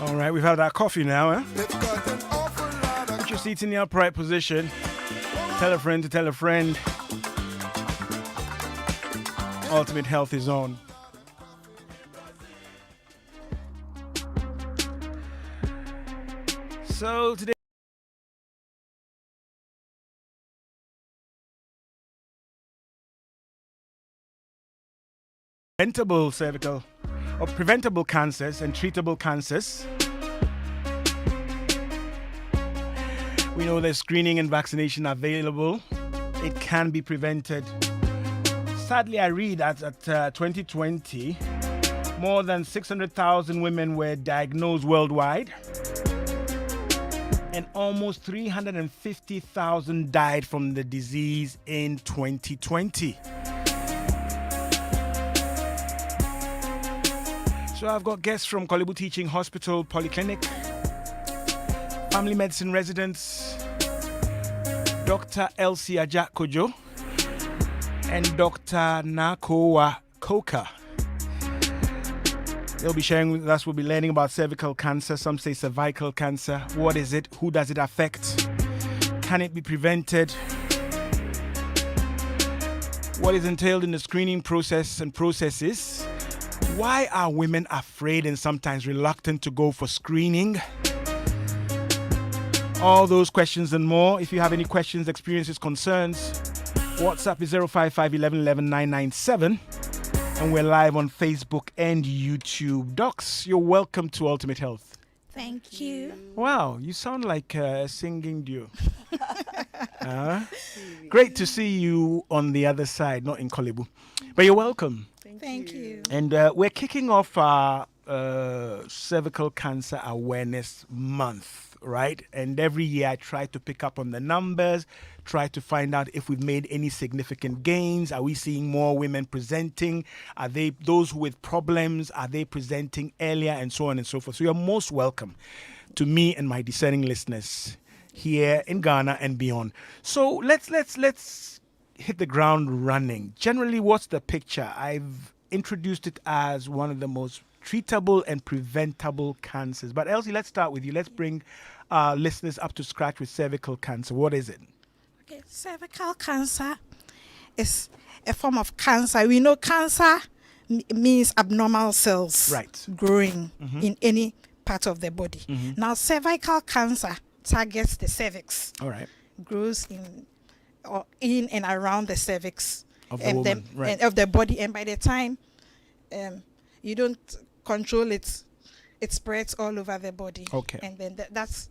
All right, we've had our coffee now, eh? Put your seats in the upright position. Tell a friend to tell a friend. Ultimate Health is on. So today, preventable cervical or preventable cancers and treatable cancers. We know there's screening and vaccination available. It can be prevented. Sadly, I read that at 2020, more than 600,000 women were diagnosed worldwide, and almost 350,000 died from the disease in 2020. So I've got guests from Korle Bu Teaching Hospital Polyclinic, family medicine residents, Dr. Elsie Ajakojo and Dr. Nakoa Koka. They'll be sharing with us. We'll be learning about cervical cancer. Some say cervical cancer. What is it? Who does it affect? Can it be prevented? What is entailed in the screening process and processes? Why are women afraid and sometimes reluctant to go for screening? All those questions and more. If you have any questions, experiences, concerns, WhatsApp is 055 11 11 997. And we're live on Facebook and YouTube. Docs, you're welcome to Ultimate Health. Thank you. Wow, you sound like a singing duo. Great to see you on the other side, not in Korle Bu. But you're welcome. Thank you. And we're kicking off our Cervical Cancer Awareness Month, right? And every year I try to pick up on the numbers, try to find out if we've made any significant gains. Are we seeing more women presenting? Are they those with problems? Are they presenting earlier? And so on and so forth. So you're most welcome to me and my discerning listeners here in Ghana and beyond. So let's hit the ground running. Generally, what's the picture? I've introduced it as one of the most treatable and preventable cancers. But Elsie, let's start with you. Let's bring our listeners up to scratch with cervical cancer. What is it? Okay, cervical cancer is a form of cancer. We know cancer means abnormal cells growing in any part of the body. Now, cervical cancer targets the cervix. All right. Grows in and around the cervix of the woman, and of the body, and by the time you don't control it, it spreads all over the body. Okay. And then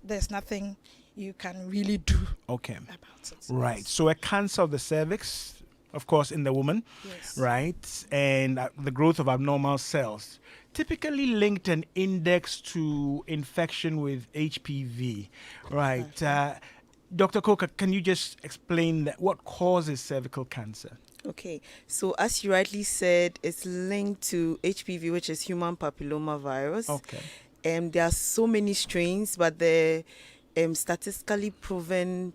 there's nothing you can really do about it. Right. So a cancer of the cervix, of course, in the woman, right? And the growth of abnormal cells, typically linked and indexed to infection with HPV, right? Dr. Koka, can you just explain what causes cervical cancer? Okay, so as you rightly said, it's linked to HPV, which is human papilloma virus. Okay. There are so many strains, but the statistically proven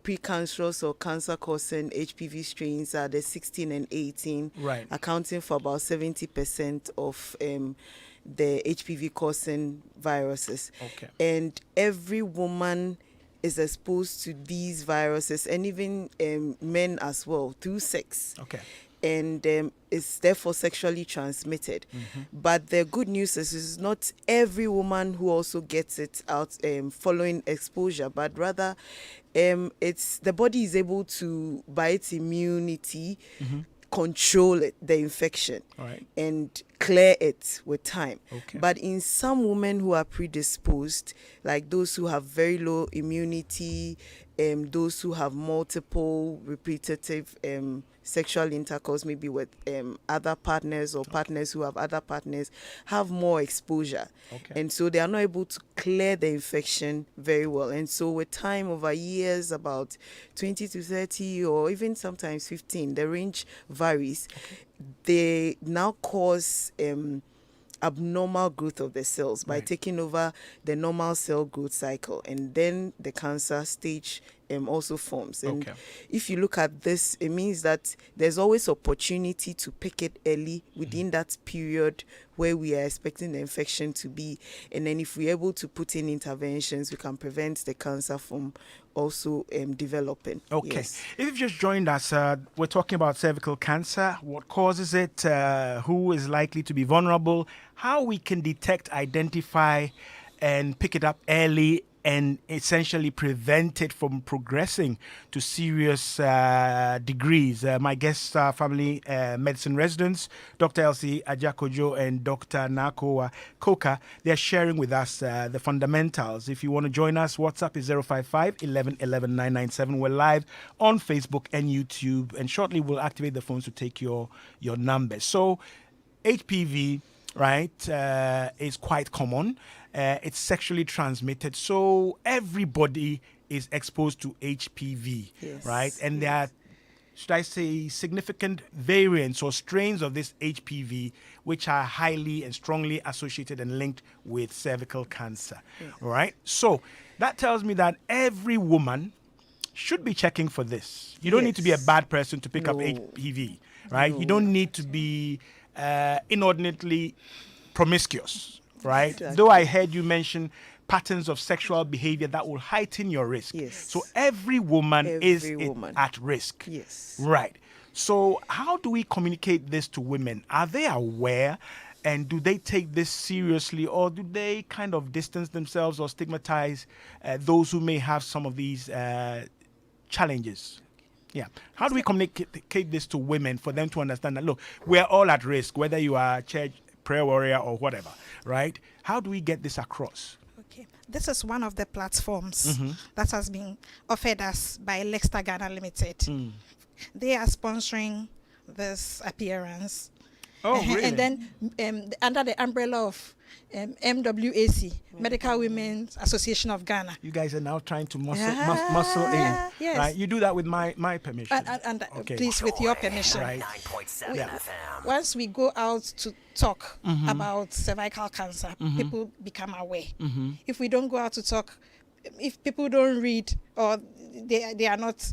precancerous or cancer-causing HPV strains are the 16 and 18, accounting for about 70% of the HPV-causing viruses. Okay. And every woman is exposed to these viruses, and even men as well, through sex. Okay. And it's therefore sexually transmitted. But the good news is not every woman who also gets it out following exposure, but rather it's the body is able to, by its immunity, control it, the infection, and clear it with time. But in some women who are predisposed, like those who have very low immunity, those who have multiple repetitive sexual intercourse, maybe with other partners or partners who have other partners, have more exposure. And so they are not able to clear the infection very well. And so with time, over years, about 20 to 30 or even sometimes 15, the range varies. They now cause abnormal growth of the cells by taking over the normal cell growth cycle, and then the cancer stage also forms. And Okay. if you look at this, it means that there's always opportunity to pick it early within that period where we are expecting the infection to be. And then if we're able to put in interventions, we can prevent the cancer from also developing. Okay. Yes. If you've just joined us, we're talking about cervical cancer, what causes it, who is likely to be vulnerable, how we can detect, identify, and pick it up early and essentially prevent it from progressing to serious degrees. My guests are family medicine residents, Dr. Elsie Ajakojo and Dr. Nako Koka. They're sharing with us the fundamentals. If you want to join us, WhatsApp is 055 11 11 997. We're live on Facebook and YouTube, and shortly we'll activate the phones to take your numbers. So HPV, right, is quite common. It's sexually transmitted, so everybody is exposed to HPV, Yes. right? And there are, should I say, significant variants or strains of this HPV which are highly and strongly associated and linked with cervical cancer. All right? So that tells me that every woman should be checking for this. You don't need to be a Yes. bad person to pick up No. HPV, right? No. You don't need to be inordinately promiscuous, right? Exactly. Though I heard you mention patterns of sexual behavior that will heighten your risk. Yes. So every woman is Every woman. at risk. Yes. Right. So how do we communicate this to women? Are they aware? And do they take this seriously, or do they kind of distance themselves or stigmatize those who may have some of these challenges? Yeah. How do we communicate this to women for them to understand that, look, we're all at risk, whether you are a church prayer warrior or whatever, right? How do we get this across? Okay. This is one of the platforms that has been offered us by Lexta Ghana Limited. They are sponsoring this appearance. Oh, really? And then under the umbrella of MWAC, Medical Women's Association of Ghana. You guys are now trying to muscle in, yes. right? You do that with my permission. And Okay. please, with your permission. Right. 9.7 Yeah. FM. Once we go out to talk about cervical cancer, people become aware. If we don't go out to talk, if people don't read or they are not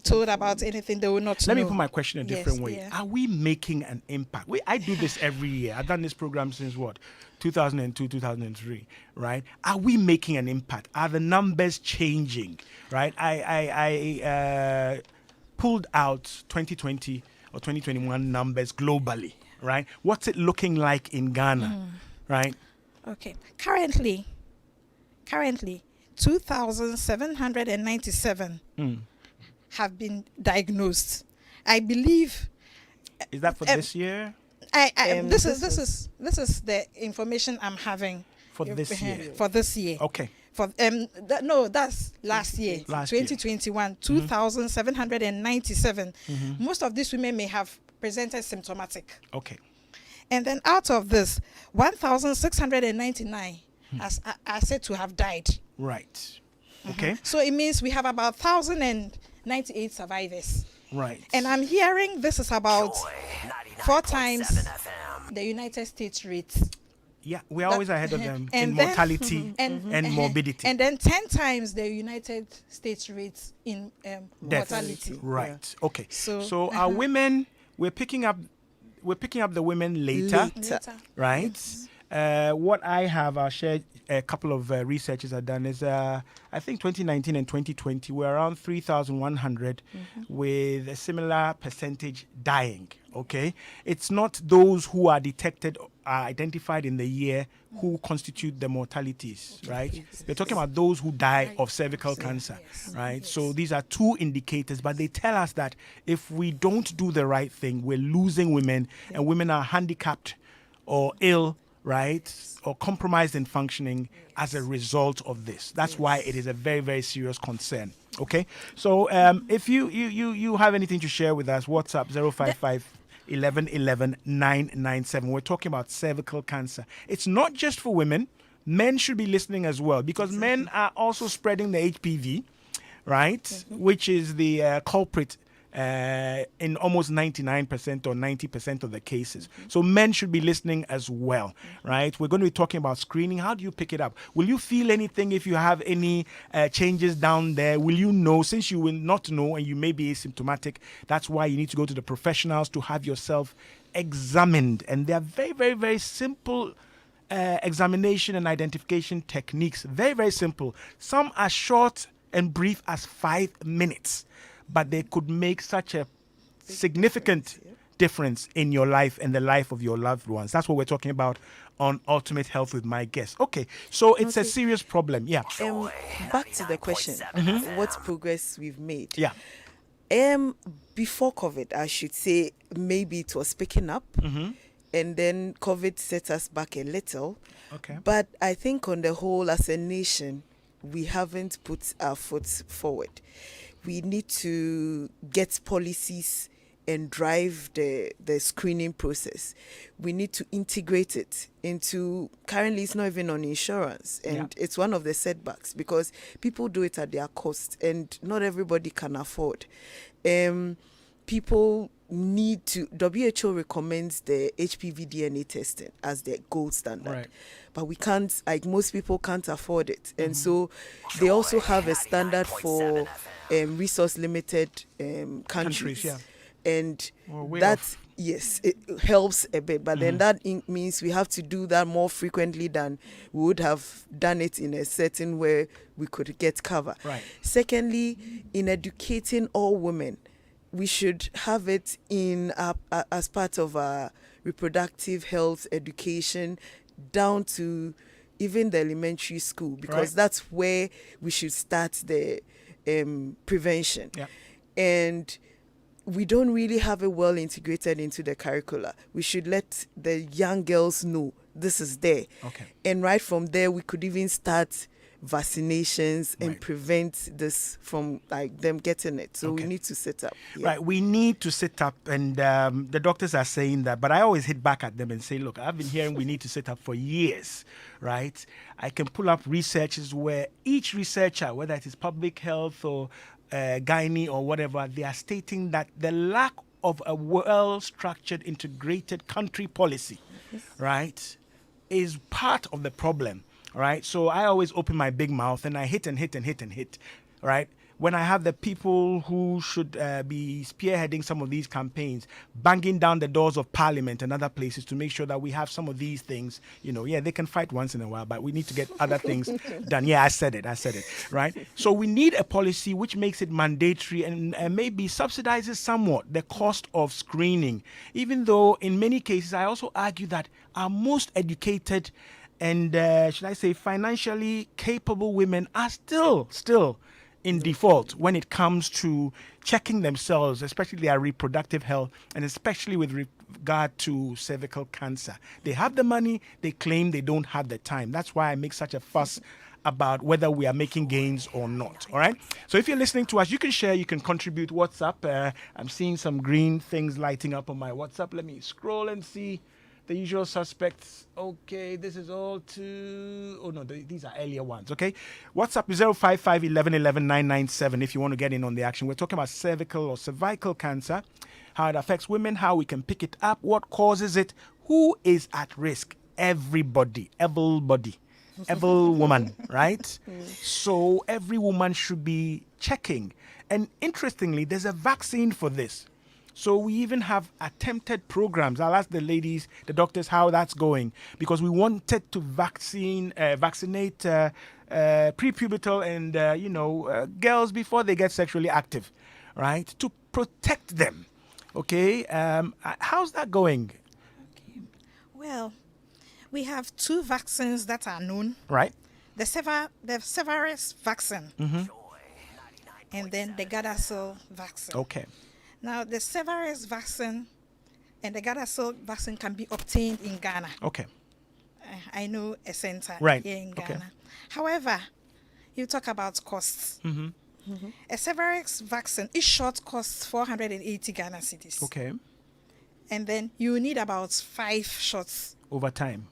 told about anything, they will not know. Let me put my question a different way. Yeah. Are we making an impact? I do this every year. I've done this program since what? 2002, 2003, right? Are we making an impact? Are the numbers changing, right? I pulled out 2020 or 2021 numbers globally, right? What's it looking like in Ghana, right? Okay. Currently, 2,797 have been diagnosed. I believe. Is that for this year? This is the information I'm having For this year? For this year. Okay. For that's last year. Last year. 2021, 2,797. Most of these women may have presented symptomatic. Okay. And then out of this, 1,699 are said to have died. Right. Okay. So it means we have about 1,098 survivors. Right. And I'm hearing this is about Joy, 4 99.7 times FM. the United States rate. Yeah, we're always ahead of them in And then- mortality and morbidity. And then 10 times the United States rates in Death. mortality. Right. Okay. So, So our women, we're picking up the women later, Later. right? What I have, I'll share a couple of researches I've done is I think 2019 and 2020 were around 3,100 with a similar percentage dying. Okay, it's not those who are detected, are identified in the year who constitute the mortalities, right? We're talking about those who die of cervical cancer, right? So these are two indicators, but they tell us that if we don't do the right thing, we're losing women, and women are handicapped or ill, right, or compromised in functioning as a result of this. That's why it is a very, very serious concern. Okay, so if you have anything to share with us, WhatsApp 055 11 11 997. We're talking about cervical cancer. It's not just for women. Men should be listening as well, because men are also spreading the HPV, right, which is the culprit in almost 99% or 90% of the cases. So men should be listening as well, right? We're going to be talking about screening. How do you pick it up? Will you feel anything if you have any changes down there? Will you know? Since you will not know and you may be asymptomatic, that's why you need to go to the professionals to have yourself examined. And they are very, very, very simple examination and identification techniques. Very, very simple. Some are short and brief as 5 minutes, but they could make such a significant difference in your life and the life of your loved ones. That's what we're talking about on Ultimate Health with my guest. Okay, so it's a serious problem. Yeah. Back to the question. What progress we've made. Yeah. Before COVID, I should say maybe it was picking up. And then COVID set us back a little. Okay. But I think on the whole, as a nation, we haven't put our foot forward. We need to get policies and drive the screening process. We need to integrate it into, currently it's not even on insurance, and it's one of the setbacks because people do it at their cost and not everybody can afford. People need to, WHO recommends the HPV DNA testing as the gold standard. Right. But we can't, like most people can't afford it. And so they also have a standard for resource limited countries. Yeah. And yes, it helps a bit. But then that means we have to do that more frequently than we would have done it in a setting where we could get cover. Right. Secondly, in educating all women, we should have it in as part of our reproductive health education down to even the elementary school, because that's where we should start the prevention. Yeah. And we don't really have it well integrated into the curricula. We should let the young girls know this is there. Okay. And right from there, we could even start vaccinations and prevent this from like them getting it. So we need to set up. Yeah. Right, we need to set up, and the doctors are saying that, but I always hit back at them and say, look, I've been hearing we need to set up for years, right? I can pull up researches where each researcher, whether it is public health or gynae or whatever, they are stating that the lack of a well-structured, integrated country policy, right, is part of the problem. Right, so I always open my big mouth and I hit and hit and hit and hit, right? When I have the people who should be spearheading some of these campaigns, banging down the doors of Parliament and other places to make sure that we have some of these things, they can fight once in a while, but we need to get other things done. Yeah, I said it, right? So we need a policy which makes it mandatory and maybe subsidizes somewhat the cost of screening, even though in many cases I also argue that our most educated and should I say financially capable women are still in default when it comes to checking themselves, especially their reproductive health, and especially with regard to cervical cancer. They have the money, they claim they don't have the time. That's why I make such a fuss about whether we are making gains or not. All right. So if you're listening to us, you can share, you can contribute. WhatsApp. I'm seeing some green things lighting up on my WhatsApp. Let me scroll and see. The usual suspects. Okay, this is all to... Oh, no, these are earlier ones, okay? WhatsApp is 055 11 11 997 if you want to get in on the action. We're talking about cervical or cervical cancer, how it affects women, how we can pick it up, what causes it, who is at risk. Everybody, every woman, right? So every woman should be checking. And interestingly, there's a vaccine for this. So we even have attempted programs. I'll ask the ladies, the doctors, how that's going, because we wanted to vaccinate prepubertal and girls before they get sexually active, right? To protect them. Okay, how's that going? Okay. Well, we have 2 vaccines that are known. Right. The Cervarix vaccine, and then the Gardasil vaccine. Okay. Now, the Cervarix vaccine and the Gardasil vaccine can be obtained in Ghana. Okay. I know a center here in Ghana. Okay. However, you talk about costs. A Cervarix vaccine, each shot costs 480 Ghana cedis. Okay. And then you need about 5 shots over time.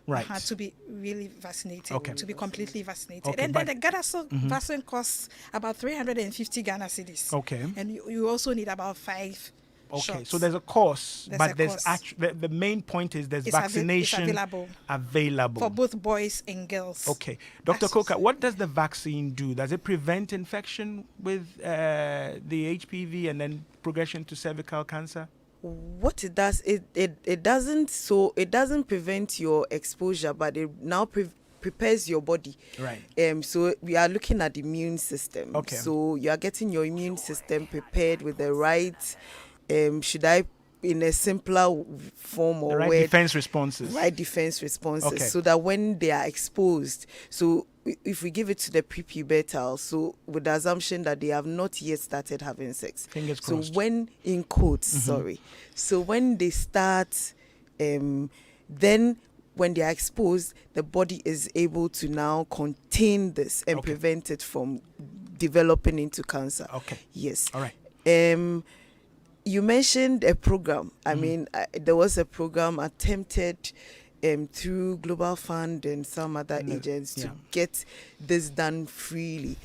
Right. To be really vaccinated, Okay. to be completely vaccinated. Okay, And then the Gardasil vaccine costs about 350 Ghana cedis. Okay. And you also need about 5 Okay, shots. so there's a cost, There's but a there's cost. actually the main point is there's It's vaccination available available for both boys and girls. Okay, Dr. That's- Coker, what does the vaccine do? Does it prevent infection with the HPV and then progression to cervical cancer? What it does, it doesn't prevent your exposure, but it now prepares your body. Right. So we are looking at the immune system. Okay. So you are getting your immune system prepared with the right, in a simpler form or The right word, defense responses. right defense responses, Okay. so that when they are exposed, so if we give it to the prepubertal, so with the assumption that they have not yet started having sex, Fingers so crossed. when in quotes, so when they start, then when they are exposed, the body is able to now contain this and Okay. prevent it from developing into cancer. Okay. Yes. All right. You mentioned a program. I mean, there was a program attempted through Global Fund and some other agents to get this done freely.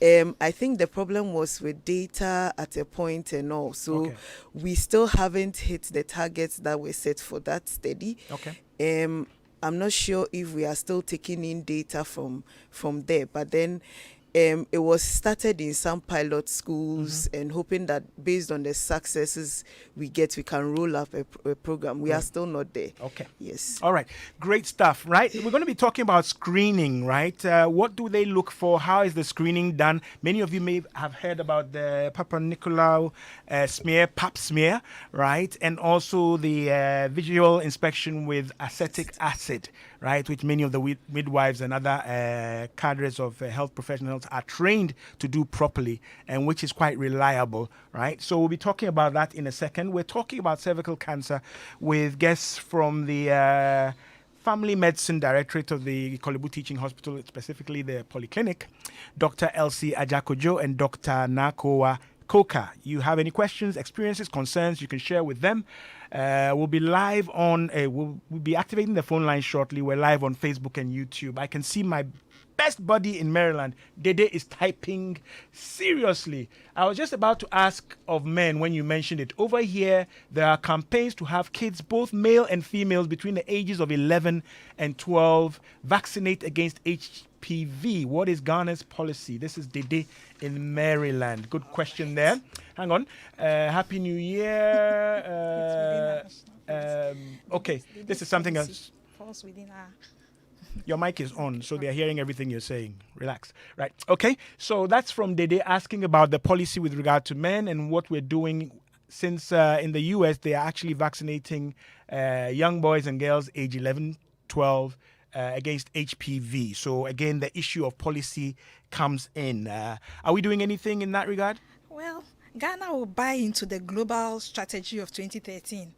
I think the problem was with data at a point and all. So we still haven't hit the targets that were set for that study. Okay. I'm not sure if we are still taking in data from there, but then it was started in some pilot schools and hoping that based on the successes we get, we can roll up a program. We are still not there. Okay. Yes. All right. Great stuff, right? We're going to be talking about screening, right? What do they look for? How is the screening done? Many of you may have heard about the Papa Nicolau smear, pap smear, right? And also the visual inspection with acetic acid, right? Which many of the midwives and other cadres of health professionals are trained to do properly, and which is quite reliable, right? So we'll be talking about that in a second. We're talking about cervical cancer with guests from the Family Medicine Directorate of the Kolebu Teaching Hospital, specifically the Polyclinic, Dr. Elsie Ajakojo and Dr. Acquah. You have any questions, experiences, concerns, you can share with them. We'll be live on, we'll be activating the phone line shortly. We're live on Facebook and YouTube. I can see my best buddy in Maryland, Dede, is typing seriously. I was just about to ask of men when you mentioned it. Over here, there are campaigns to have kids, both male and females, between the ages of 11 and 12, vaccinate against HPV. What is Ghana's policy? This is Dede in Maryland. Good question there. Hang on. Happy New Year. Okay, this is something else. Falls within our Your mic is on, so they're hearing everything you're saying. Relax. Right. Okay. So that's from Dede asking about the policy with regard to men and what we're doing, since in the US, they are actually vaccinating young boys and girls age 11, 12 against HPV. So again, the issue of policy comes in. Are we doing anything in that regard? Well, Ghana will buy into the global strategy of 2030.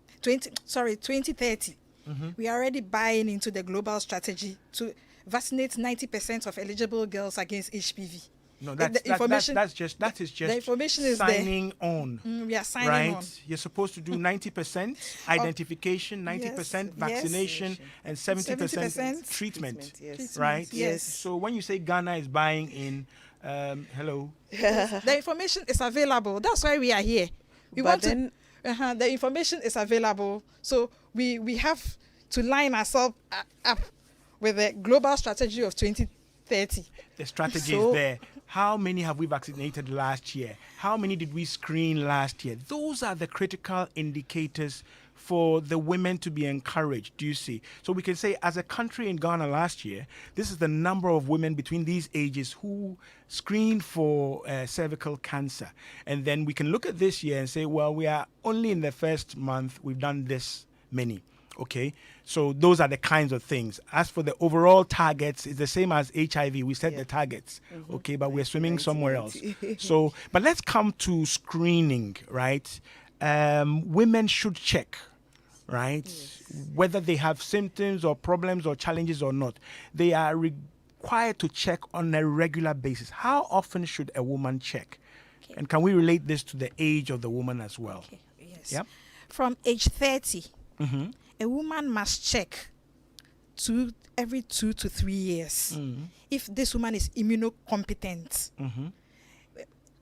We are already buying into the global strategy to vaccinate 90% of eligible girls against HPV. No, that is just the information is signing on. We are signing on. You're supposed to do 90% identification, 90% vaccination, and 70% treatment. Yes. Right? Yes. So when you say Ghana is buying in, hello. The information is available. That's why we are here. The information is available. So we have to line ourselves up with the global strategy of 2030. The strategy is there. How many have we vaccinated last year? How many did we screen last year? Those are the critical indicators for the women to be encouraged, do you see? So we can say, as a country in Ghana last year, this is the number of women between these ages who screened for cervical cancer. And then we can look at this year and say, well, we are only in the first month, we've done this many. Okay, so those are the kinds of things. As for the overall targets, it's the same as HIV. We set the targets, okay, but we're swimming somewhere else. So, but let's come to screening, right? Women should check, right? Whether they have symptoms or problems or challenges or not. They are required to check on a regular basis. How often should a woman check? Okay. And can we relate this to the age of the woman as well? Okay. Yes. Yep. From age 30. a woman must check every 2 to 3 years if this woman is immunocompetent.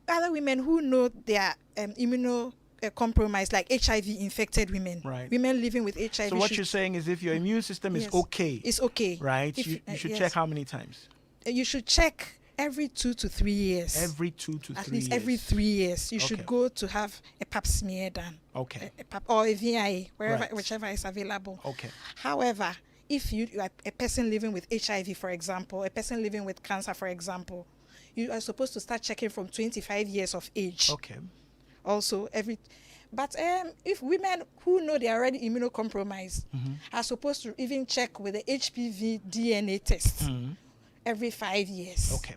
Other women who know they are immunocompromised, like HIV infected women, women living with HIV. So what you're saying is, if your immune system is okay, it's okay, right? You should check how many times? You should check every 2 to 3 years. Every 2 to 3 years. At least every 3 years, you should go to have a pap smear done. Okay. A pap or a VIA, whichever is available. Okay. However, if you are a person living with HIV, for example, a person living with cancer, for example, you are supposed to start checking from 25 years of age. Okay. Also, but if women who know they are already immunocompromised are supposed to even check with the HPV DNA test every 5 years. Okay.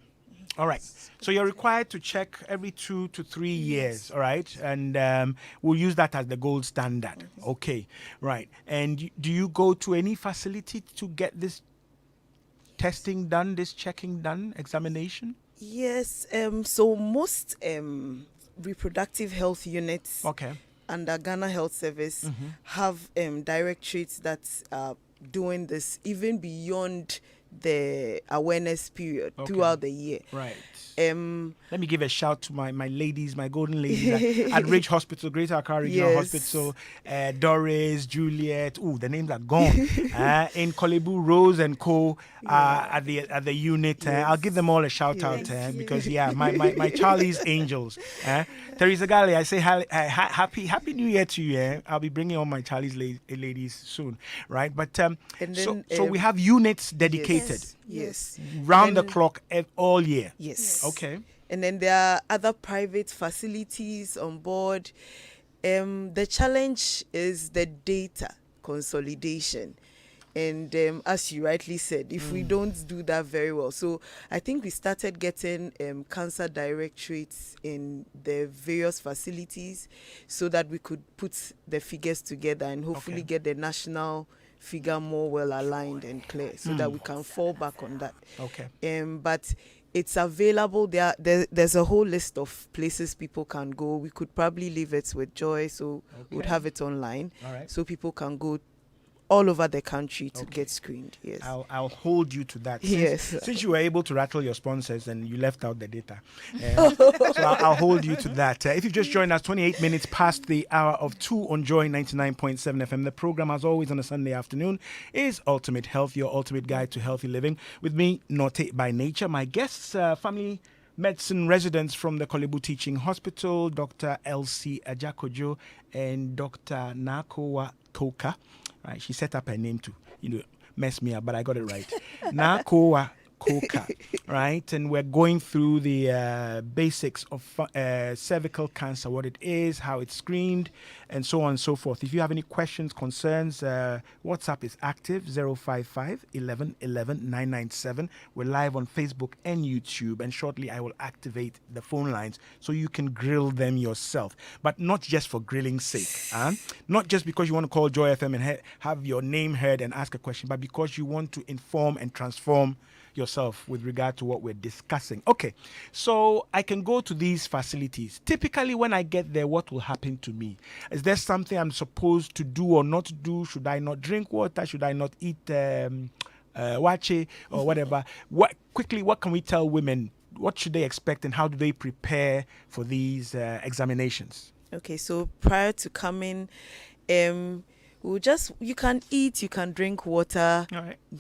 All right. So you're required to check every 2 to 3 years. All right. And we'll use that as the gold standard. Okay. Right. And do you go to any facility to get this testing done, this checking done, examination? Yes. So most reproductive health units under Ghana Health Service have directorates that are doing this even beyond the awareness period throughout the year. Right. Let me give a shout to my ladies, my golden ladies at Ridge Hospital, Greater Accra Regional Hospital, Doris, Juliet. Ooh, the names are gone. In Kolebu, Rose and Co. At the unit. I'll give them all a shout out because my Charlie's angels. Teresa Gale, I say happy New Year to you. I'll be bringing on my Charlie's ladies soon, right? But so we have units dedicated. Yes. Round the clock all year. Yes. Okay. And then there are other private facilities on board. The challenge is the data consolidation. And as you rightly said, if we don't do that very well. So I think we started getting cancer directorates in the various facilities so that we could put the figures together and hopefully get the national figure more well aligned and clear so that we can fall back on that. Okay. But it's available. There's a whole list of places people can go. We could probably leave it with Joy, so we'd have it online. All right. So people can go all over the country to get screened. Yes. I'll hold you to that. Since you were able to rattle your sponsors and you left out the data. So I'll hold you to that. If you've just joined us, 28 minutes past the hour of 2 on Joy 99.7 FM. The program, as always, on a Sunday afternoon is Ultimate Health, your ultimate guide to healthy living. With me, Norte by nature. My guests, family medicine residents from the Kolebu Teaching Hospital, Dr. Elsie Ajakojo and Dr. Acquah Koka. Right, she set up her name to, mess me up, but I got it right. Acquah Koka, right? And we're going through the basics of cervical cancer, what it is, how it's screened, and so on and so forth. If you have any questions, concerns, WhatsApp is active, 055 11 11 997. We're live on Facebook and YouTube, and shortly I will activate the phone lines so you can grill them yourself. But not just for grilling's sake. Not just because you want to call Joy FM and have your name heard and ask a question, but because you want to inform and transform yourself with regard to what we're discussing. Okay, so I can go to these facilities. Typically, when I get there, what will happen to me? Is there something I'm supposed to do or not do? Should I not drink water? Should I not eat wache or whatever? What can we tell women? What should they expect and how do they prepare for these examinations? Okay, so prior to coming, you can eat, you can drink water,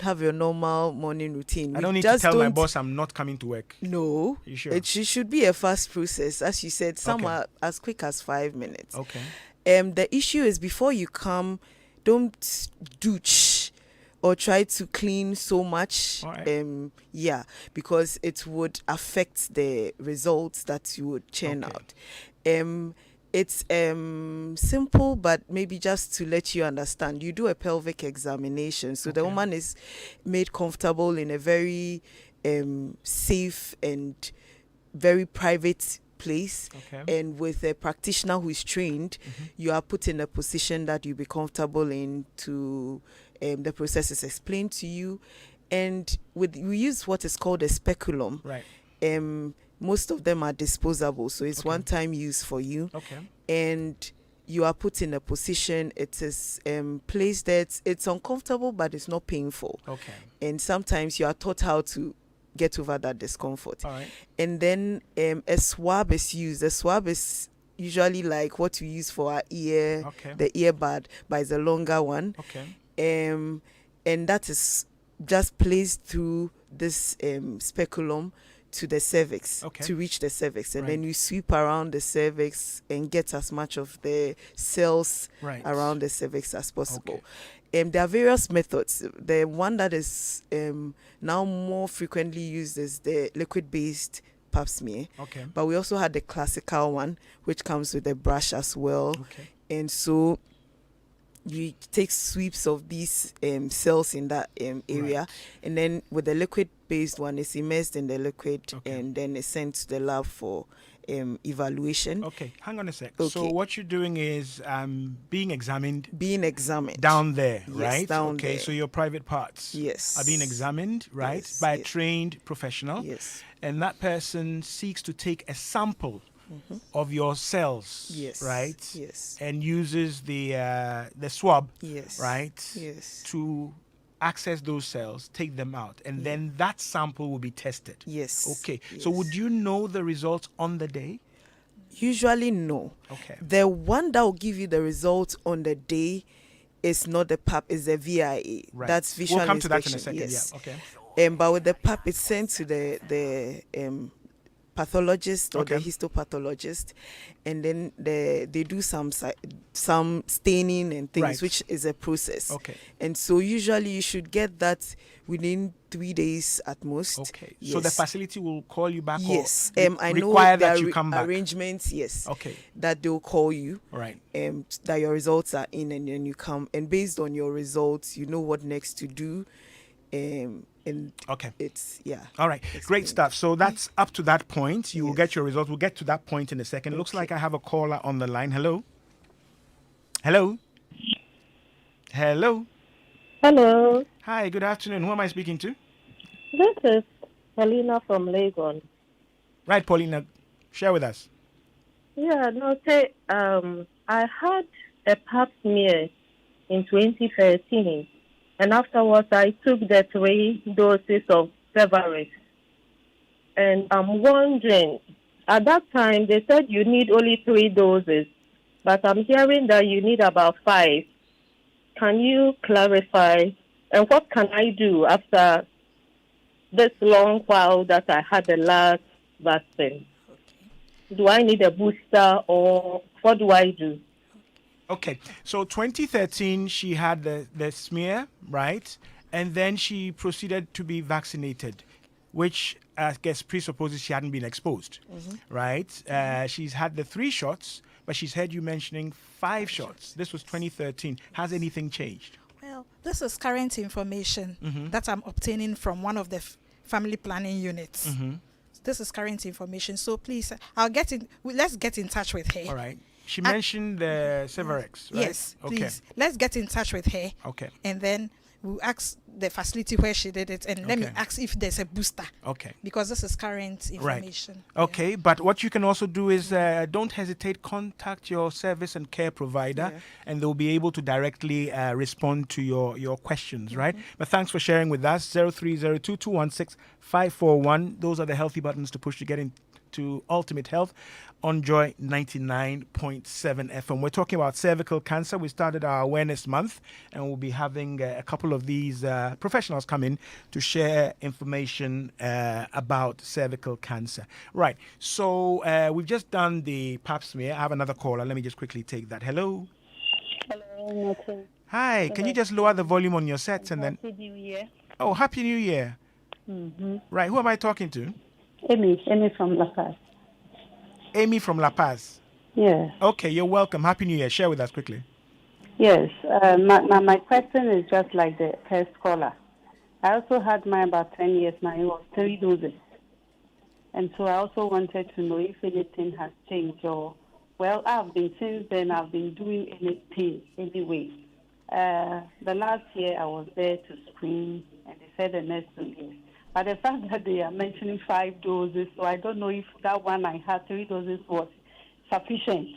have your normal morning routine. I don't need to tell my boss I'm not coming to work. No. You sure? It should be a fast process. As you said, some are as quick as 5 minutes. Okay. The issue is before you come, don't douche or try to clean so much. Because it would affect the results that you would churn out. It's simple, but maybe just to let you understand, you do a pelvic examination. So the woman is made comfortable in a very safe and very private place. And with a practitioner who is trained, you are put in a position that you'll be comfortable in to the process is explained to you. And we use what is called a speculum. Most of them are disposable, so it's one-time use for you. And you are put in a position, it is placed there. It's uncomfortable, but it's not painful. Okay. And sometimes you are taught how to get over that discomfort. All right. And then a swab is used. The swab is usually like what we use for our ear, the earbud, but it's a longer one. Okay. And that is just placed through this speculum to the cervix, to reach the cervix, and then you sweep around the cervix and get as much of the cells around the cervix as possible. There are various methods. The one that is now more frequently used is the liquid-based pap smear. But we also had the classical one, which comes with a brush as well. And so you take sweeps of these cells in that area, and then with the liquid-based one, it's immersed in the liquid, and then it's sent to the lab for evaluation. Okay, hang on a sec. So what you're doing is being examined. Examined down there, yes, right? Down there. So your private parts are being examined, right, by a trained professional. And that person seeks to take a sample of your cells, right? And uses the swab, right? To access those cells, take them out, and then that sample will be tested. Okay. So would you know the results on the day? Usually no. Okay. The one that will give you the results on the day is not the PAP, it's the VIA. Right. That's visual We'll come inspection. to that in a second. Yes. Yeah. Okay. But with the PAP, it's sent to the pathologist or the histopathologist, and then they do some staining and things, which is a process. And so usually you should get that within 3 days at most. So the facility will call you back. I know require that you come back. Arrangements. That they'll call you. That your results are in, and then you come, and based on your results, you know what next to do. And it's all right, great stuff. So that's up to that point. You will get your results. We'll get to that point in a second. It looks like I have a caller on the line. Hello. Hi, good afternoon. Who am I speaking to? This is Paulina from Legon. Right, Paulina, share with us. I had a pap smear in 2013. And afterwards, I took the 3 doses of Cervarix. And I'm wondering, at that time, they said you need only 3 doses, but I'm hearing that you need about 5. Can you clarify? And what can I do after this long while that I had the last vaccine? Do I need a booster, or what do I do? Okay, so 2013, she had the smear, right? And then she proceeded to be vaccinated, which I guess presupposes she hadn't been exposed, right? She's had the 3 shots, but she's heard you mentioning 5 shots. This was 2013. Has anything changed? Well, this is current information that I'm obtaining from one of the family planning units. This is current information. So please, let's get in touch with her. All right. She mentioned the Cervarix, right? Yes, please. Let's get in touch with her. And then we'll ask the facility where she did it, and let me ask if there's a booster. Because this is current information. But what you can also do is don't hesitate, contact your service and care provider, and they'll be able to directly respond to your questions, right? But thanks for sharing with us. 0302216541. Those are the healthy buttons to push to get into Ultimate Health on Joy 99.7 FM. We're talking about cervical cancer. We started our awareness month, and we'll be having a couple of these professionals come in to share information about cervical cancer. Right. So we've just done the pap smear. I have another caller. Let me just quickly take that. Hello. Hello, Martin. Hi. Can you just lower the volume on your sets and then? Happy New Year. Oh, Happy New Year. Right. Who am I talking to? Amy from La Paz. Amy from La Paz. Yes. Okay, you're welcome. Happy New Year. Share with us quickly. Yes. My question is just like the first caller. I also had mine about 10 years now. It was 3 doses. And so I also wanted to know if anything has changed or, since then I've been doing anything anyway. The last year I was there to screen, and they said the next 2 years. But the fact that they are mentioning 5 doses, so I don't know if that one I had 3 doses was sufficient.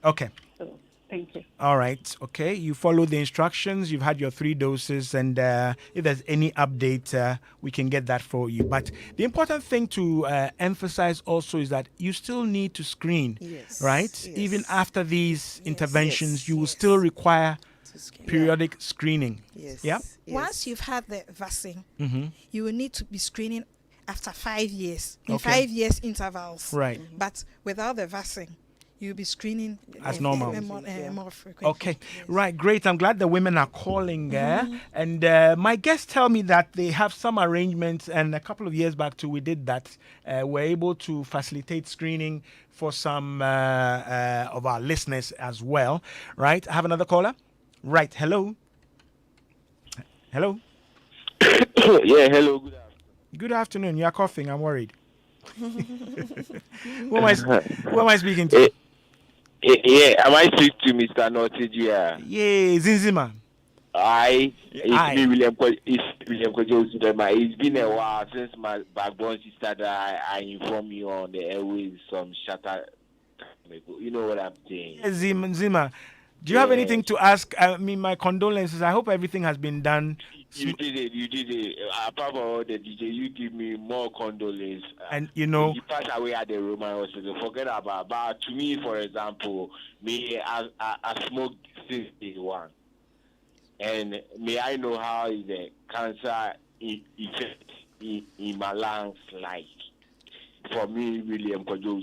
Okay. So, Thank you. All right. Okay. You follow the instructions. You've had your 3 doses, and if there's any update, we can get that for you. But the important thing to emphasize also is that you still need to screen, Yes. right? Yes. Even after these interventions, Yes. you will Yes. still require screen. periodic screening. Yes. Yeah. Yes. Once you've had the vaccine, Mm-hmm. you will need to be screening after 5 years, in Okay. 5 years intervals. Right. But without the vaccine, you'll be screening As normal. more frequently. Okay, Yes. right, great. I'm glad the women are calling. And my guests tell me that they have some arrangements, and a couple of years back too, we did that. We're able to facilitate screening for some of our listeners as well. Right, I have another caller. Right, hello. Hello. Yeah, hello, good afternoon. Good afternoon. You are coughing. I'm worried. who am I speaking to? Yeah, am I speaking to Mr. Notijia? Yeah, Zinzima. It's me, William Kojo. It's been a while since my backbone sister that I informed you on the airways some shatter. You know what I'm saying? Yeah, Zima. Do you have anything to ask? I mean, my condolences. I hope everything has been done. You did it. Apart from all the DJ, you give me more condolence. And you know, you passed away at the Roman hospital. Forget about. But to me, for example, I smoked since day one, and may I know how is the cancer effect in my lungs like? For me, William Kojo,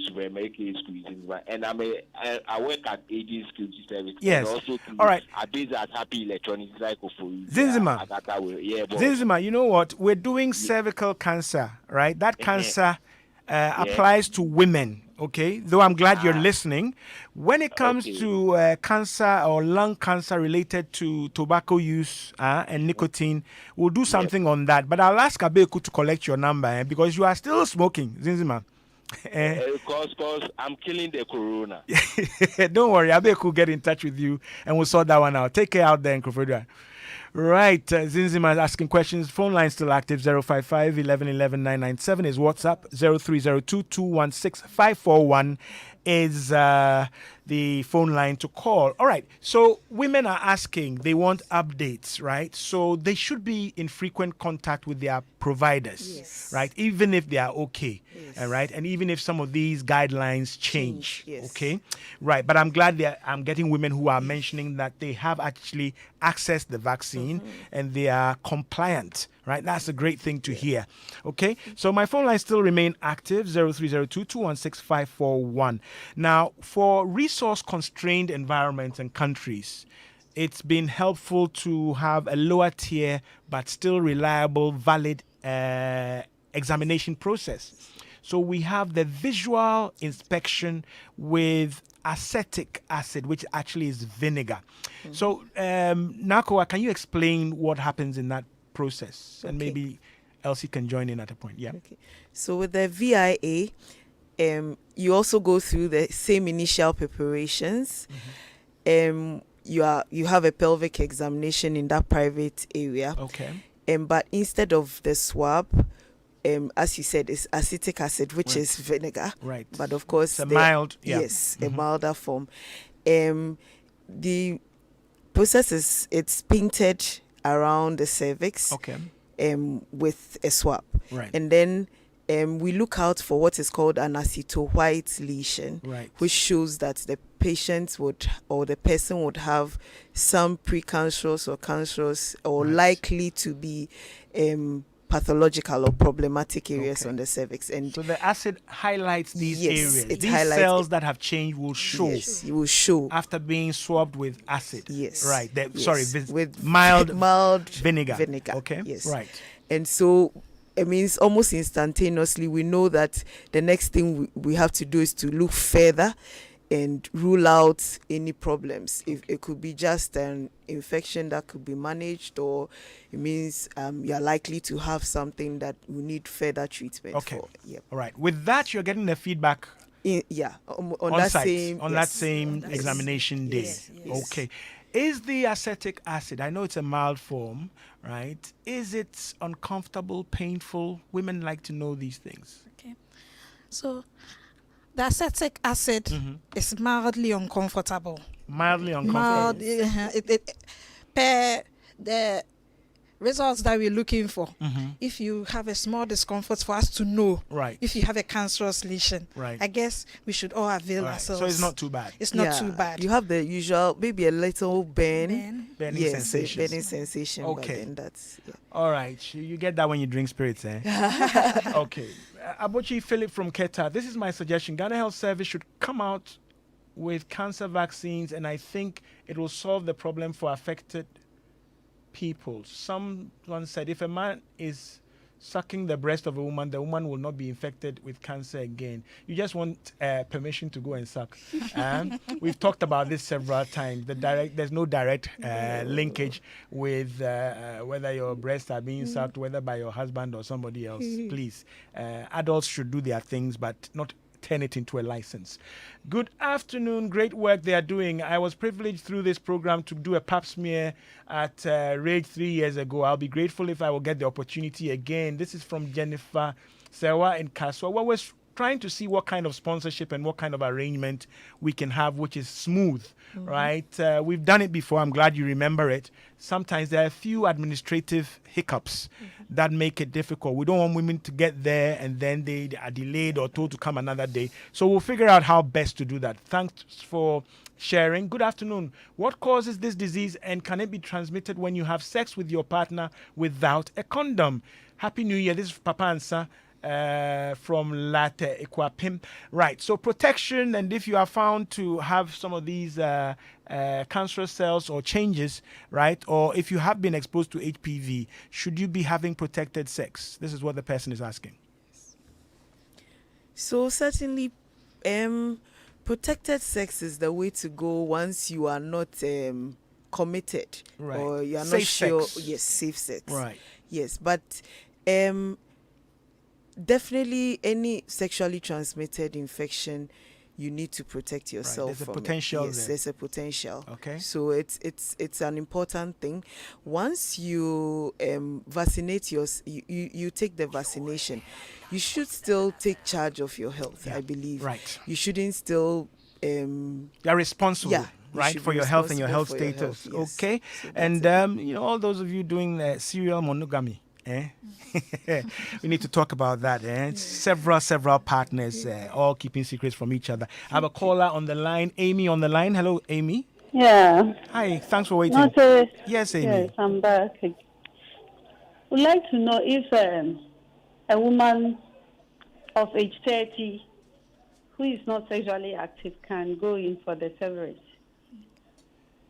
and I work at AD Security Service. Yes. And also all right. I base at Happy Electronics Cycle for you. Zinzima. Zinzima, you know what? We're doing cervical cancer, right? That cancer applies to women. Okay, though I'm glad you're listening. When it comes to cancer or lung cancer related to tobacco use and nicotine, we'll do something on that. But I'll ask Abeku to collect your number because you are still smoking, Zinzima. Because I'm killing the corona. Don't worry, Abeku will get in touch with you and we'll sort that one out. Take care out there in Koforidua. Right, Zinzima is asking questions. Phone line still active. 055 11 11 997 is WhatsApp. 0302 216 541 is the phone line to call. All right, so women are asking, they want updates, right? So they should be in frequent contact with their providers, right? Even if they are okay, right? And even if some of these guidelines change, okay? Right, but I'm glad that I'm getting women who are mentioning that they have actually accessed the vaccine and they are compliant, right? That's a great thing to hear, okay? So my phone lines still remain active, 0302 216 541. Now, for resource-constrained environments and countries, it's been helpful to have a lower tier but still reliable, valid examination process. So we have the visual inspection with acetic acid, which actually is vinegar. So, Nakoa, can you explain what happens in that process? And maybe Elsie can join in at a point. Yeah. Okay. So with the VIA, you also go through the same initial preparations. You have a pelvic examination in that private area. Okay. But instead of the swab, as you said, it's acetic acid, which is vinegar. Right. But of course, it's a mild. Yes, a milder form. The process is it's painted around the cervix. Okay. With a swab. Right. And then we look out for what is called an Acetowhite lesion, which shows that the patient or the person would have some precancerous or cancerous or likely to be pathological or problematic areas on the cervix. And so the acid highlights these areas. These highlights cells that have changed will show. Yes, it will show after being swabbed with acid. Yes. Right. Sorry, with mild vinegar. Okay. Yes. Right. And so it means almost instantaneously we know that the next thing we have to do is to look further and rule out any problems. If it could be just an infection that could be managed, or it means you're likely to have something that will need further treatment for. Yep. All right. With that, you're getting the feedback on that site, same that same examination day. Yes. Okay. Is the acetic acid, I know it's a mild form, right? Is it uncomfortable, painful? Women like to know these things. Okay. So the acetic acid is mildly uncomfortable. Mildly uncomfortable. Mild, per the results that we're looking for. If you have a small discomfort, for us to know if you have a cancerous lesion, I guess we should all avail ourselves. So it's not too bad. It's not too bad. You have the usual, maybe a little burning sensation. Burning sensation. Okay. But then that's all right. You get that when you drink spirits, eh? Okay. Abochi Philip from Keta. This is my suggestion. Ghana Health Service should come out with cancer vaccines, and I think it will solve the problem for affected people. Someone said if a man is sucking the breast of a woman, the woman will not be infected with cancer again. You just want permission to go and suck. We've talked about this several times. There's no direct linkage with whether your breasts are being sucked, whether by your husband or somebody else. Please, adults should do their things, but not turn it into a license. Good afternoon. Great work they are doing. I was privileged through this program to do a pap smear at Rage 3 years ago. I'll be grateful if I will get the opportunity again. This is from Jennifer Sewa in Kaswa. Well, we're trying to see what kind of sponsorship and what kind of arrangement we can have, which is smooth, right? We've done it before. I'm glad you remember it. Sometimes there are a few administrative hiccups that make it difficult. We don't want women to get there and then they are delayed or told to come another day. So we'll figure out how best to do that. Thanks for sharing. Good afternoon. What causes this disease, and can it be transmitted when you have sex with your partner without a condom? Happy New Year. This is Papa Ansa from Latte Acquah Pim. Right. So protection, and if you are found to have some of these cancerous cells or changes, right, or if you have been exposed to HPV, should you be having protected sex? This is what the person is asking. So certainly, protected sex is the way to go once you are not committed, or you are not sure. Sex. Yes, safe sex. Right. Yes, but definitely any sexually transmitted infection, you need to protect yourself There's from a potential it. Yes, there. there's a potential. Okay. So it's an important thing. Once you vaccinate you take the vaccination, you should still take charge of your health. I believe. Right. You shouldn't still. You're responsible. Yeah. Right, for your health and your health status. Yes. Okay. So and all those of you doing serial monogamy, we need to talk about that. Several partners all keeping secrets from each other. I have a caller on the line. Amy on the line. Hello, Amy. Yeah. Hi, thanks for waiting. Yes, Amy. Yes, I'm back. Would like to know if a woman of age 30 who is not sexually active can go in for the severance.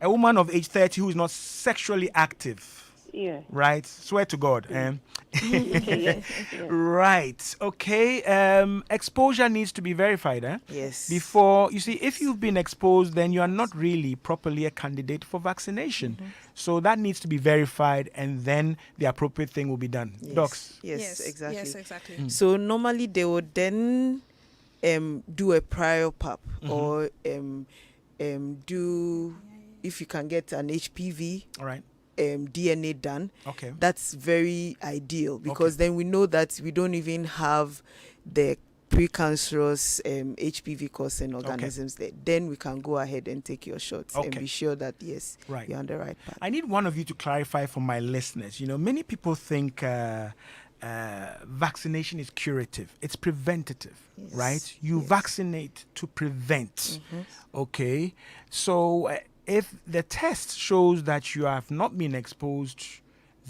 A woman of age 30 who is not sexually active. Yeah. Right. Swear to God. Okay, yes. Right. Okay. Exposure needs to be verified. Yes. Before, you see, if you've been exposed, then you are not really properly a candidate for vaccination. So that needs to be verified, and then the appropriate thing will be done. Yes. Docs. Yes, exactly. Yes, exactly. So normally they would then do a prior pap or do, if you can get an HPV. All right. DNA done. Okay. That's very ideal, because then we know that we don't even have the precancerous HPV causing organisms there. Then we can go ahead and take your shots and be sure that yes, you're on the right path. I need one of you to clarify for my listeners. Many people think vaccination is curative. It's preventative, right? You vaccinate to prevent. Okay. So if the test shows that you have not been exposed,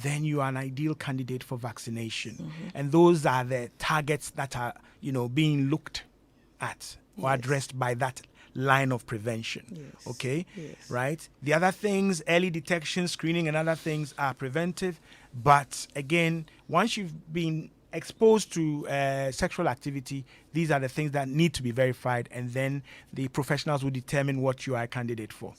then you are an ideal candidate for vaccination. And those are the targets that are, being looked at or addressed by that line of prevention. Okay? Right? The other things, early detection, screening, and other things are preventive. But again, once you've been exposed to sexual activity, these are the things that need to be verified, and then the professionals will determine what you are a candidate for.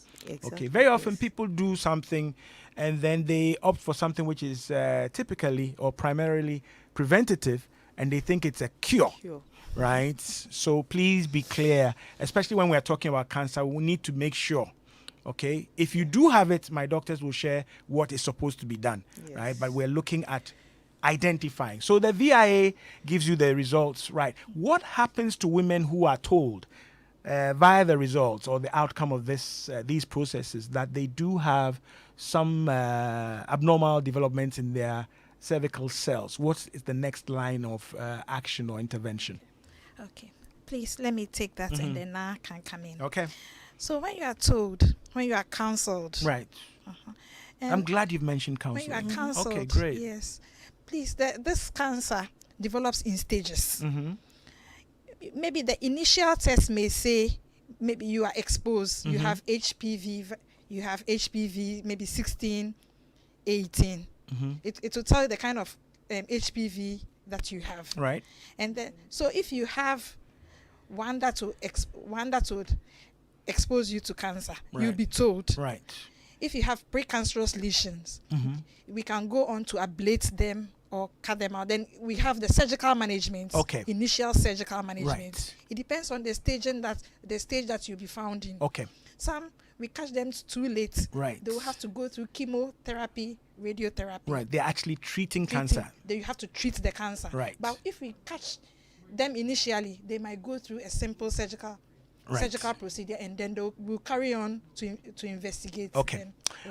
Okay. Very often people do something and then they opt for something which is typically or primarily preventative, and they think it's a cure. Right? So please be clear, especially when we're talking about cancer. We need to make sure, okay, if you do have it, my doctors will share what is supposed to be done, right? But we're looking at identifying. So the VIA gives you the results, right? What happens to women who are told via the results or the outcome of these processes, that they do have some abnormal developments in their cervical cells, what is the next line of action or intervention? Okay, please let me take that and then I can come in. Okay. So when you are told, when you are counseled, Right. I'm glad you've mentioned when counseling. you are counseled, Okay, great. yes, please, this cancer develops in stages. Maybe the initial test may say maybe you are exposed, you have HPV, maybe 16, 18. It will tell you the kind of HPV that you have. Right. And then, so if you have one that would expose you to cancer, you'll be told. Right. If you have precancerous lesions, we can go on to ablate them or cut them out. Then we have the surgical management. Okay. Initial surgical management. Right. It depends on the stage that you'll be found in. Okay. Some we catch them too late. Right. They will have to go through chemotherapy, radiotherapy. Right. They're actually treating cancer. Then you have to treat the cancer. Right. But if we catch them initially, they might go through a simple surgical procedure, and then we'll carry on to investigate them. Okay.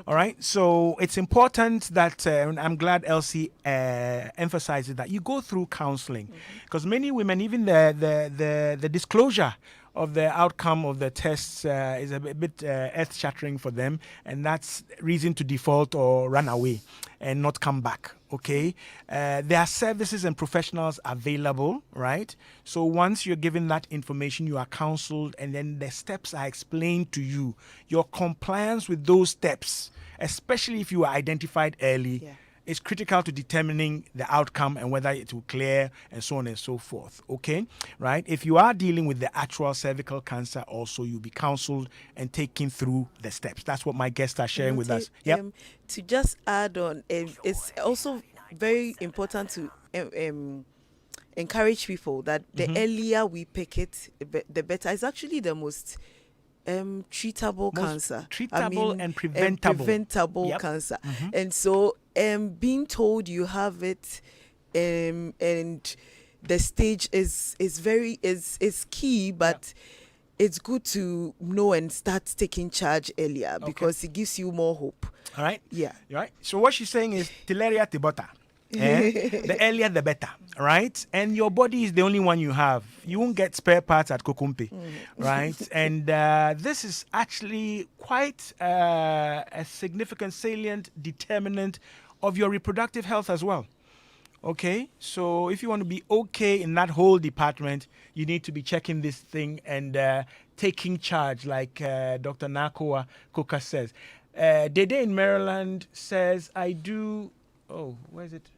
All right. So it's important that, and I'm glad Elsie emphasizes that you go through counseling, because many women, even the disclosure of the outcome of the tests is a bit earth-shattering for them, and that's reason to default or run away and not come back. Okay, there are services and professionals available, right? So once you're given that information, you are counseled, and then the steps are explained to you. Your compliance with those steps, especially if you are identified early, is critical to determining the outcome and whether it will clear and so on and so forth. Okay, right? If you are dealing with the actual cervical cancer, also you'll be counseled and taken through the steps. That's what my guests are sharing with us. Yep. To just add on, it's also very important to encourage people that the earlier we pick it, the better. It's actually the most treatable cancer. Treatable and preventable. Cancer. And so being told you have it and the stage is key, but it's good to know and start taking charge earlier because it gives you more hope. All right. Yeah. Right. So what she's saying is tileria tibota. The earlier the better, right? And your body is the only one you have. You won't get spare parts at Kokumpe, right? And this is actually quite a significant, salient determinant of your reproductive health as well. Okay, so if you want to be okay in that whole department, you need to be checking this thing and taking charge, like Dr. Acquah Coker says. Dede in Maryland says, I do... Oh, where is it?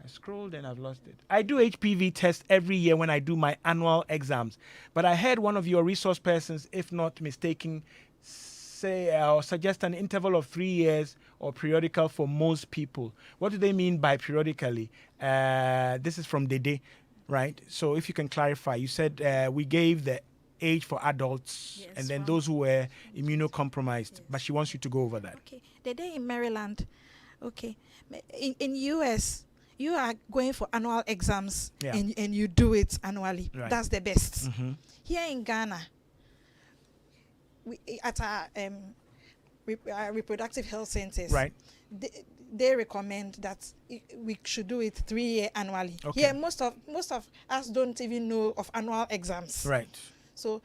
I scrolled and I've lost it. I do HPV tests every year when I do my annual exams. But I heard one of your resource persons, if not mistaken, say or suggest an interval of 3 years or periodical for most people. What do they mean by periodically? This is from Dede, right? So if you can clarify, you said we gave the age for adults and then those who were immunocompromised, but she wants you to go over that. Okay, Dede in Maryland. Okay, in US, you are going for annual exams and you do it annually. Right. That's the best. Here in Ghana, we, at our reproductive health centers, right, they recommend that we should do it 3 years annually. Okay. Here, most of us don't even know of annual exams. Right. So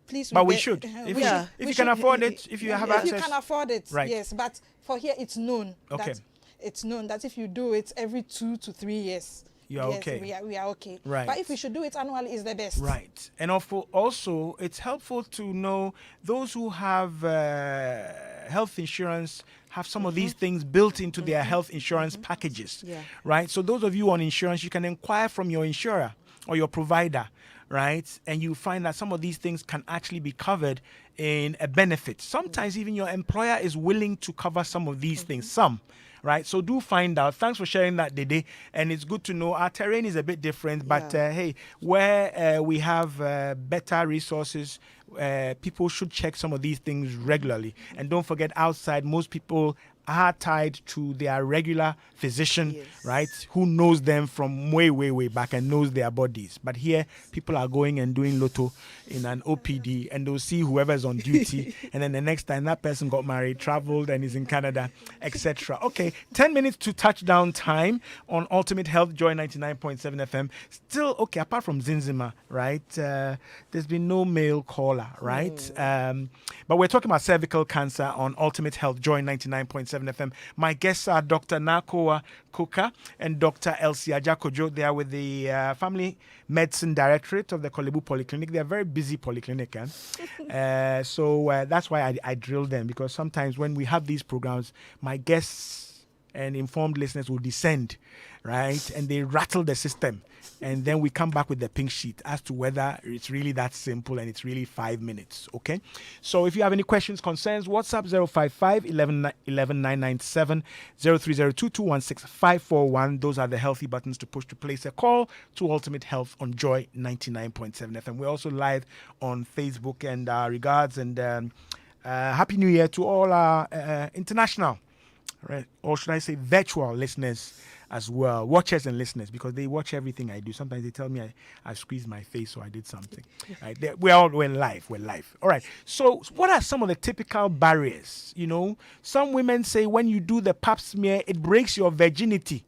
please, but we should. If you can afford it, if you have access. If you can afford it, right. Yes. But for here, it's known. Okay. It's known that if you do it every 2 to 3 years, you're okay. We are okay. Right. But if we should do it annually, is the best. Right. And also, it's helpful to know those who have health insurance have some of these things built into their health insurance packages. Yeah. Right. So those of you on insurance, you can inquire from your insurer or your provider. Right, and you find that some of these things can actually be covered in a benefit. Sometimes even your employer is willing to cover some of these things. Some, right? So do find out. Thanks for sharing that, Dede. And it's good to know our terrain is a bit different, but hey, where we have better resources, people should check some of these things regularly. And don't forget, outside, most people are tied to their regular physician, right, who knows them from way, way, way back and knows their bodies. But here, people are going and doing lotto in an OPD, and they'll see whoever's on duty, and then the next time that person got married, traveled, and is in Canada, etc. Okay, 10 minutes to touchdown time on Ultimate Health, Joy 99.7 FM. Still, okay, apart from Zinzima, right, there's been no male caller, right? But we're talking about cervical cancer on Ultimate Health, Joy 99.7 FM. My guests are Dr. Acquah Kuka and Dr. Elsie Ajakojo. They are with the Family Medicine Directorate of the Kolebu Polyclinic. They're a very busy polyclinic. So that's why I drill them, because sometimes when we have these programs, my guests and informed listeners will descend, right? And they rattle the system. And then we come back with the pink sheet as to whether it's really that simple and it's really 5 minutes, okay? So if you have any questions, concerns, WhatsApp 055 11 997 0302 216 541. Those are the healthy buttons to push to place a call to Ultimate Health on Joy 99.7 FM. We're also live on Facebook, and regards and Happy New Year to all our international, right, or should I say virtual listeners as well, watchers and listeners, because they watch everything I do. Sometimes they tell me I squeezed my face, so I did something. Right? We're live. All right. So what are some of the typical barriers? You know, some women say when you do the pap smear, it breaks your virginity,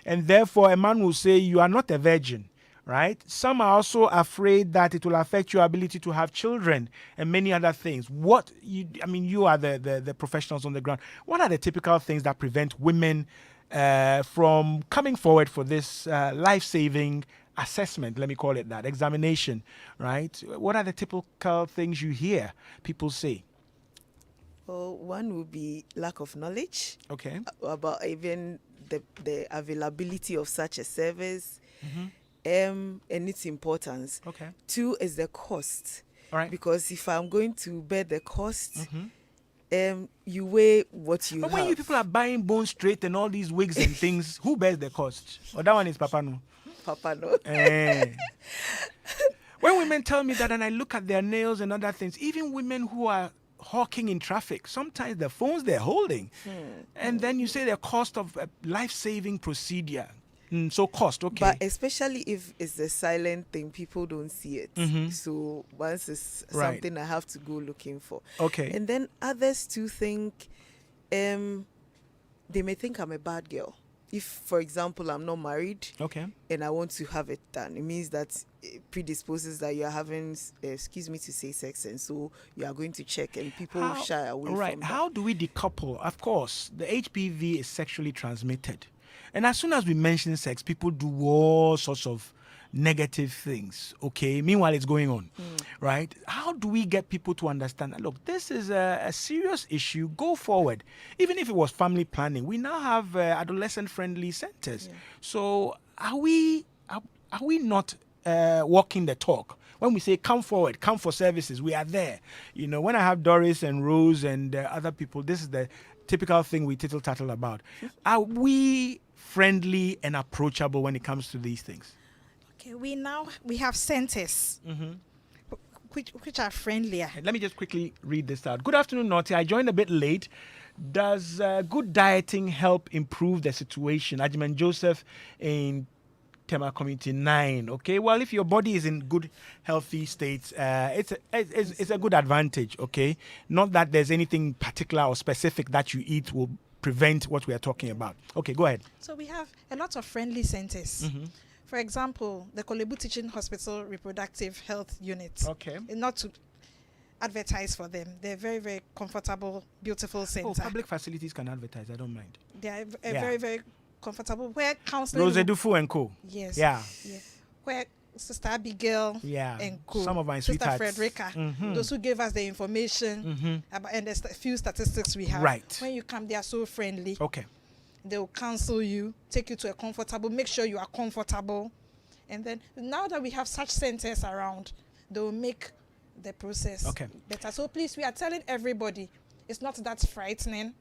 and therefore a man will say you are not a virgin. Right? Some are also afraid that it will affect your ability to have children and many other things. You are the professionals on the ground. What are the typical things that prevent women from coming forward for this life-saving assessment, let me call it that, examination, right? What are the typical things you hear people say? Well, one would be lack of knowledge. Okay. About even the availability of such a service. And its importance. Okay. 2 is the cost. All right. Because if I'm going to bear the cost, you weigh what you have. But when you people are buying bone straight and all these wigs and things, who bears the cost? Or that one is Papa No? Papa No. When women tell me that and I look at their nails and other things, even women who are hawking in traffic, sometimes the phones they're holding. And then you say the cost of a life-saving procedure. So cost, okay. But especially if it's a silent thing, people don't see it. So once it's something I have to go looking for. Okay. And then others too think, they may think I'm a bad girl. If, for example, I'm not married, okay, and I want to have it done, it means that it predisposes that you are having, excuse me to say, sex, and so you are going to check, and people shy away from that. How do we decouple? Of course, the HPV is sexually transmitted. And as soon as we mention sex, people do all sorts of negative things, okay? Meanwhile, it's going on, right? How do we get people to understand that, look, this is a serious issue, go forward. Even if it was family planning, we now have adolescent-friendly centers. So are we not walking the talk? When we say come forward, come for services, we are there. You know, when I have Doris and Rose and other people, this is the typical thing we tittle-tattle about. Are we friendly and approachable when it comes to these things? Okay, we have centers which are friendlier. Let me just quickly read this out. Good afternoon, Naughty. I joined a bit late. Does good dieting help improve the situation? Ajman Joseph in Tema Community 9. Okay, well, if your body is in good, healthy states, it's a good advantage. Okay, not that there's anything particular or specific that you eat will prevent what we are talking about. Okay, go ahead. So we have a lot of friendly centers. For example, the Kolebu Teaching Hospital Reproductive Health Unit. Okay. Not to advertise for them. They're very, very comfortable, beautiful center. Oh, public facilities can advertise. I don't mind. They are very, very comfortable. Where counseling... Rose Dufu and Co. Yes. Yeah. Where Sister Abigail and Co. Some of my Sister sweethearts. Frederica. Those who gave us the information about, and the few statistics we have. Right. When you come, they are so friendly. Okay. They will counsel you, take you to a comfortable, make sure you are comfortable. And then now that we have such centers around, they will make the process better. So please, we are telling everybody, it's not that frightening.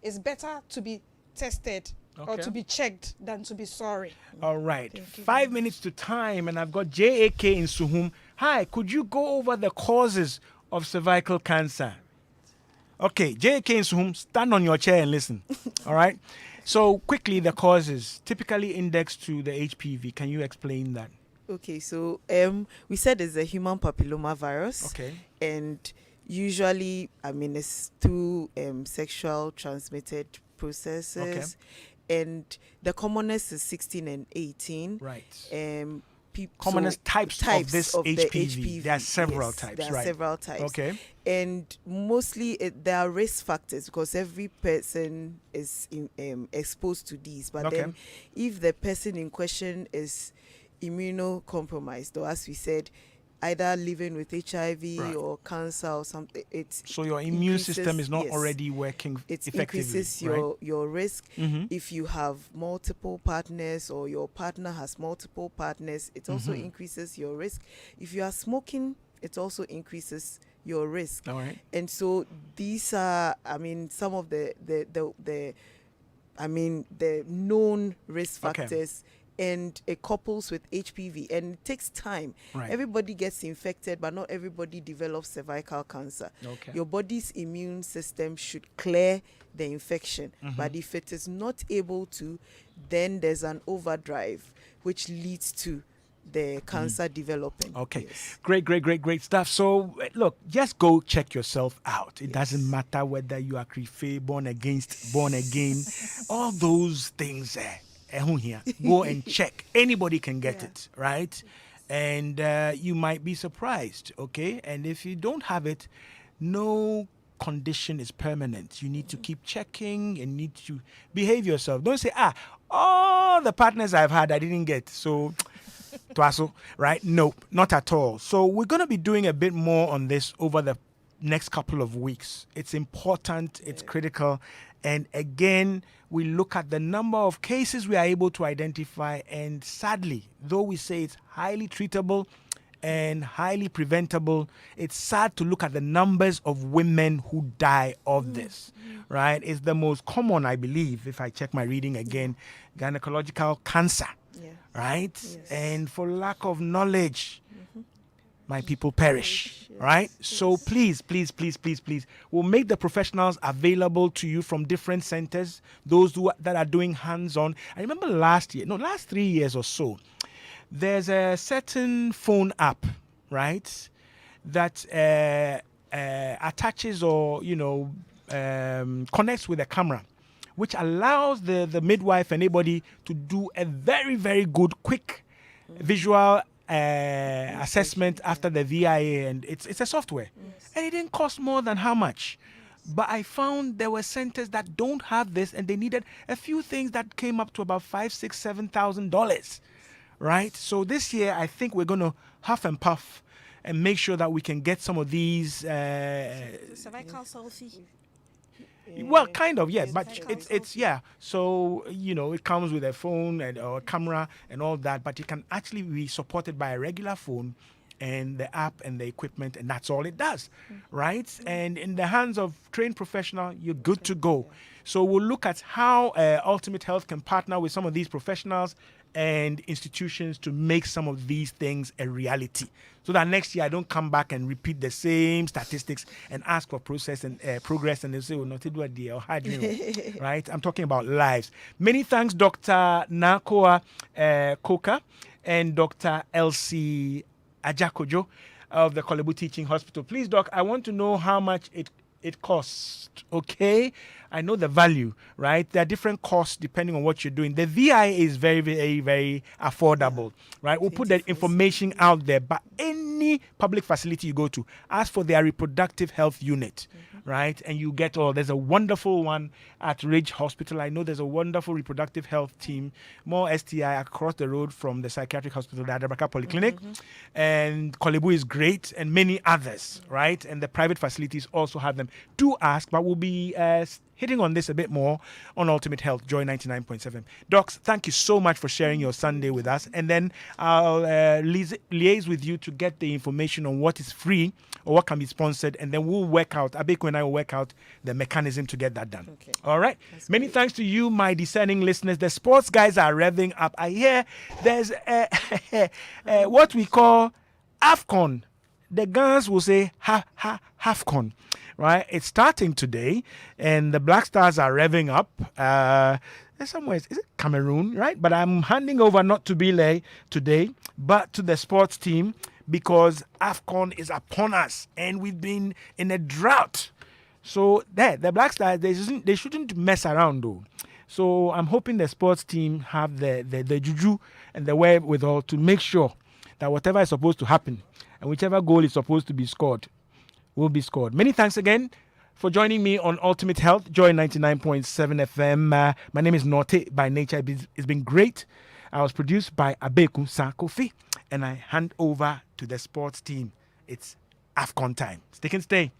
It's better to be tested or to be checked than to be sorry. All right. 5 minutes to time, and I've got JAK in Suhum. Hi, could you go over the causes of cervical cancer? Okay, J.K. Nsum, stand on your chair and listen. All right? So, quickly, the causes, typically indexed to the HPV. Can you explain that? Okay, so we said it's a human papilloma virus. Okay. And usually, it's through sexual transmitted processes. Okay. And the commonest is 16 and 18. Right. Commonest types of this of HPV. the HPV. There are several Yes, types, there are right? several types. Okay. And mostly there are risk factors because every person is exposed to these. But Okay. then if the person in question is immunocompromised, or as we said, either living with HIV Right. or cancer or something, So your immune system is not yes, already working it effectively. increases right? your risk. Mm-hmm. If you have multiple partners or your partner has multiple partners, it also Mm-hmm. increases your risk. If you are smoking, it also increases your risk. All right. And so these are, some of the known risk Okay. factors. And it couples with HPV, and it takes time. Right. Everybody gets infected, but not everybody develops cervical cancer. Okay. Your body's immune system should clear the infection, but if it is not able to, then there's an overdrive, which leads to the cancer developing. Okay. Yes. Great stuff. So, look, just go check yourself out. It Yes. doesn't matter whether you are Krife, born again, all those things. Go and check. Anybody can get it, right? And you might be surprised, okay? And if you don't have it, no condition is permanent. You need to keep checking and need to behave yourself. Don't say, all the partners I've had, I didn't get. So, Twaso, right? Nope, not at all. So we're going to be doing a bit more on this over the next couple of weeks. It's important, it's critical. And again, we look at the number of cases we are able to identify. And sadly, though we say it's highly treatable and highly preventable, it's sad to look at the numbers of women who die of this, right? It's the most common, I believe, if I check my reading again, gynecological cancer, right? Yes. And for lack of knowledge, my people perish, right? So please, we'll make the professionals available to you from different centers, those that are doing hands-on. I remember last 3 years or so, there's a certain phone app, right, that attaches or, connects with a camera, which allows the midwife and anybody to do a very, very good, quick visual assessment after the VIA, and it's a software. And it didn't cost more than how much? But I found there were centers that don't have this, and they needed a few things that came up to about $5,000, $6,000, $7,000, right? So this year, I think we're going to huff and puff and make sure that we can get some of these. Cervical selfie. Well, kind of, yes, but it's So it comes with a phone or a camera and all that, but it can actually be supported by a regular phone and the app and the equipment, and that's all it does, right? And in the hands of trained professional, you're good to go. So we'll look at how Ultimate Health can partner with some of these professionals and institutions to make some of these things a reality, so that next year I don't come back and repeat the same statistics and ask for process and progress, and they say, "Well, not to do a deal, right?" I'm talking about lives. Many thanks, Dr. Acquah Koka and Dr. Elsie Ajakojo of the Kolebu Teaching Hospital. Please, Doc, I want to know how much it costs, okay? I know the value, right? There are different costs depending on what you're doing. The VI is very, very, very affordable, right? We'll put that information out there. But any public facility you go to, ask for their reproductive health unit, right? And you get all. There's a wonderful one at Ridge Hospital. I know there's a wonderful reproductive health team, more STI across the road from the psychiatric hospital, the Adabraka Polyclinic. And Kolebu is great, and many others, right? And the private facilities also have them. Do ask, but we'll be hitting on this a bit more on Ultimate Health, Joy 99.7. Docs, thank you so much for sharing your Sunday with us. And then I'll liaise with you to get the information on what is free or what can be sponsored. And then we'll work out, Abeko and I will work out the mechanism to get that done. Okay. All right. Many thanks to you, my discerning listeners. The sports guys are revving up. I hear there's what we call AFCON, the guns will say HAFCON, right? It's starting today, and the Black Stars are revving up. Somewhere, is it Cameroon, right? But I'm handing over not to Bile today, but to the sports team, because AFCON is upon us, and we've been in a drought. So the Black Stars, they shouldn't mess around though. So I'm hoping the sports team have the juju and the wherewithal to make sure that whatever is supposed to happen and whichever goal is supposed to be scored will be scored. Many thanks again for joining me on Ultimate Health, Joy 99.7 FM. My name is Norte by nature. It's been great. I was produced by Abeku Sakofi, and I hand over to the sports team. It's AFCON time. Stick and stay.